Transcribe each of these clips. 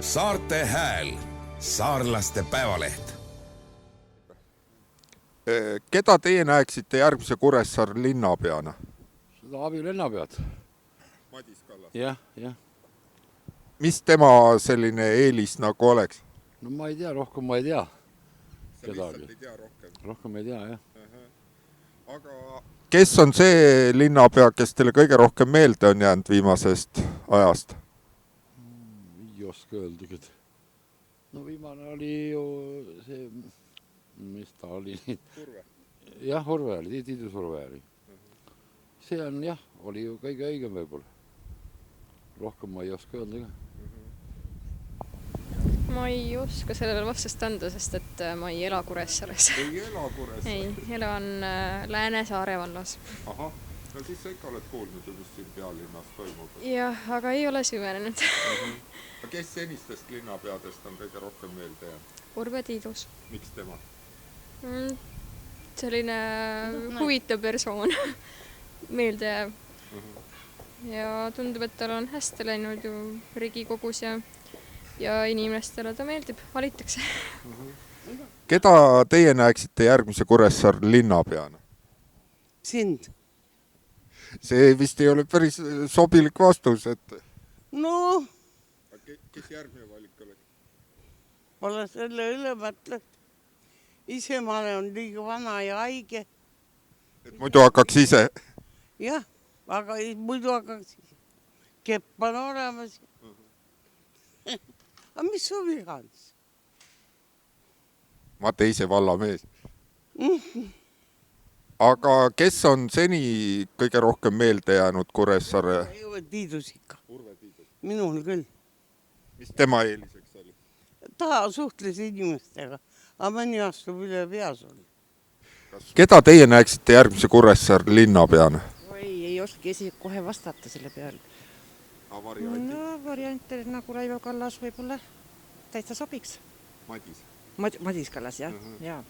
Saarte Hääl, saarlaste päevaleht. Keda teie näeksite järgmise Kuressaare linnapeana? Seda abilennapead. Madis Kallas. Jah. Mis tema selline eelis nagu oleks? No ma ei tea, rohkem ma ei tea. Sa lihtsalt ei tea rohkem. Rohkem ei tea, jah. Aga kes on see linnapea, kes teile kõige rohkem meelde on jäänud viimasest ajast? Ei oska öeldagi. No viimane oli ju see, mis ta oli? Urve. Jah, Urve oli, Tiidus Urve oli. See on jah, oli ju kõige õigem võib-olla. Rohkem ma ei oska öelda ka. Ma ei oska sellele vastust anda, sest et ma ei ela Kuressaares. Ei ela Kuressaares? Ei, elan Lääne-Saare vallas. Ahah, no siis sa ikka oled kuulnud, mis siin pealinnas toimub. Jah, aga ei ole süvenenud. Kes senistest linnapeadest on kõige rohkem meelde jäänud? Urve Tiidus. Miks tema? Selline huvitav persoon. Meelde jääv. Ja tundub, et tal on hästi läinud ju Riigikogus ja inimestele ta meeldib, valitakse. Keda teie näeksite järgmise Kuressaare linnapeana? Sind. See vist ei ole päris sobilik vastus, et... No, Kes järgmine valik oleks? pole selle üle mõtled. Ise ma olen liiga vana ja haige. Et muidu hakkaks ise? Jah, aga muidu hakkaks kepp on olemas. Aga mis su viga on? Ma teise valla mees. Aga kes on seni kõige rohkem meelde jäänud Kuressaare? Urve Tiidus ikka. Urve Tiidus. Minul küll. Mis tema eeliseks oli? Ta suhtles inimestega, aga mõni astub üle peas oli. Keda teie näeksite järgmise Kuressaare linnapeana? Ei oskagi kohe vastata selle peale. No variante nagu Raivo Kallas võib-olla täitsa sobiks. Madis. Madis Kallas, jah. Ja.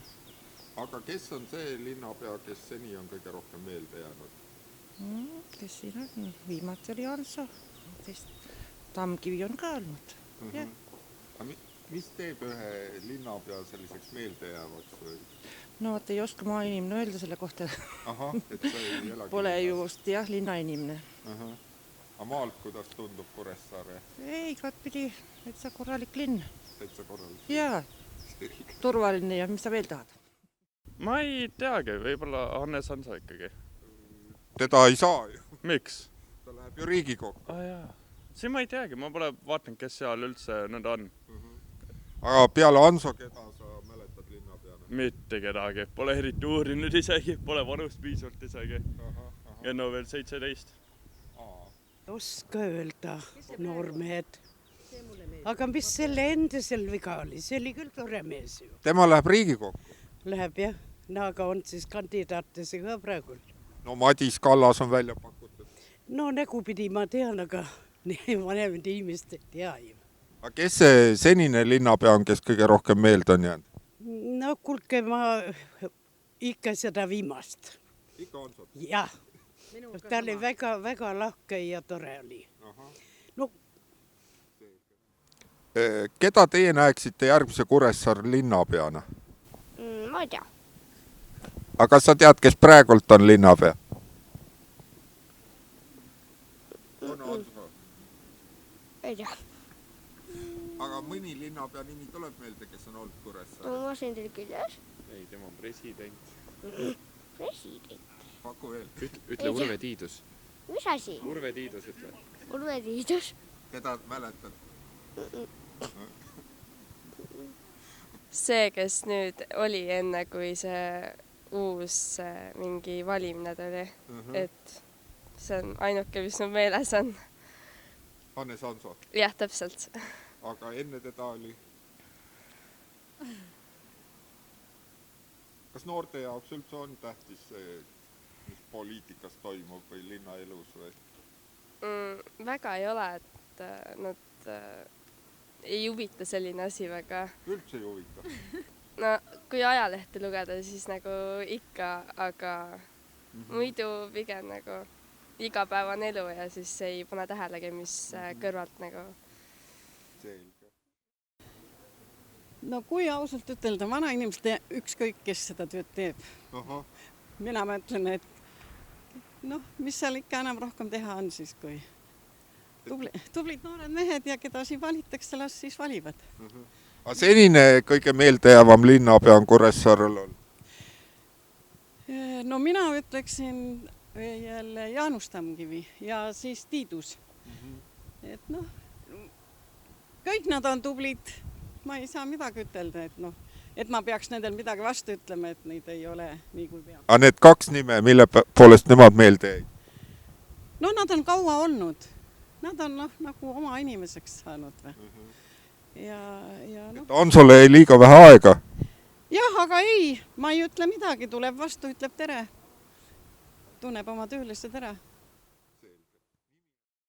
Aga kes on see linnapea, kes seni on kõige rohkem meelde jäänud? Kes siin on? Viimati oli Hanso. Tammkivi on ka olnud. Mis teeb ühe linnapea selliseks meeldejäävaks? No ei oska maainimene öelda selle kohta. Ahah, et sa ei elagi. Pole just jah linnainimene. Aga maalt kuidas tundub Kuressaare? Ei, igatpidi, täitsa korralik linn. Täitsa korralik. Jaa, turvaline ja mis sa veel tahad? Ma ei teagi, võib-olla Hannes Hanso ikkagi. Teda ei saa ju. Miks? Ta läheb ju Riigikokku. Jaa. Siin ma ei teagi, ma pole vaatanud, kes seal üldse nüüd on. Aga peale Hanso, keda sa mäletad linnapeana? Mitte kedagi, pole eriti uurinud isegi, pole vanust piisavalt isegi. Ja no veel 17. Oska öelda, noormehed. Aga mis selle endisel viga oli? See oli küll tore mees ju. Tema läheb Riigikokku. Läheb jah, aga on siis kandidaatisi ka praegu. No Madis Kallas on välja pakutud. No nägupidi ma tean, aga vanemad inimesed ei tea ju. Aga kes see senine linnapea on, kes kõige rohkem meelde on jäänud? No kuulge, ma ikka seda viimast. Ikka Hansot? Jah, ta oli väga lahke ja tore oli. No. Keda teie näeksite järgmise Kuressaare linnapeana? Ma ei tea. Aga sa tead, kes praegult on linnapea? Ei tea. Aga mõni linnapea nimi tuleb meelde, kes on olnud Kuressaare? Ma siin teil küljes. Ei, tema on president. President. Paku veel. Ütle Urve Tiidus. Mis asi? Urve Tiidus ütle. Urve Tiidus. Keda mäletad? See, kes nüüd oli enne, kui see uus mingi valimine tuli. Et see on ainuke, mis mu meeles on. Hannes Hanso. Jah, täpselt. Aga enne teda oli? Kas noorte jaoks üldse on tähtis see, mis poliitikas toimub või linnaelus või? Väga ei ole, et nad ei huvita selline asi väga. Üldse ei huvita? No, kui ajalehte lugeda, siis nagu ikka, aga muidu pigem nagu igapäevane elu ja siis ei pane tähelegi, mis kõrvalt nagu. Selge. no kui ausalt ütelda, vanainimeste ükskõik, kes seda tööd teeb. Mina mõtlen, et noh, mis seal ikka enam rohkem teha on siis, kui tublid noored mehed ja keda siin valitakse, las siis valivad. Aga senine kõige meeldejäävam linnapea on Kuressaarel olnud? No mina ütleksin jälle Jaanus Tamkivi ja siis Tiidus. Et noh, kõik nad on tublid, ma ei saa midagi ütelda, et noh, et ma peaks nendel midagi vastu ütlema, et neid ei ole nii kui peab. Aga need 2 nime, mille poolest nemad meelde jäid? No nad on kaua olnud. Nad on noh, nagu oma inimeseks saanud või. Ja noh. On sulle liiga vähe aega? Jah, aga ei, ma ei ütle midagi, tuleb vastu, ütleb tere. Tunneb oma töölised ära.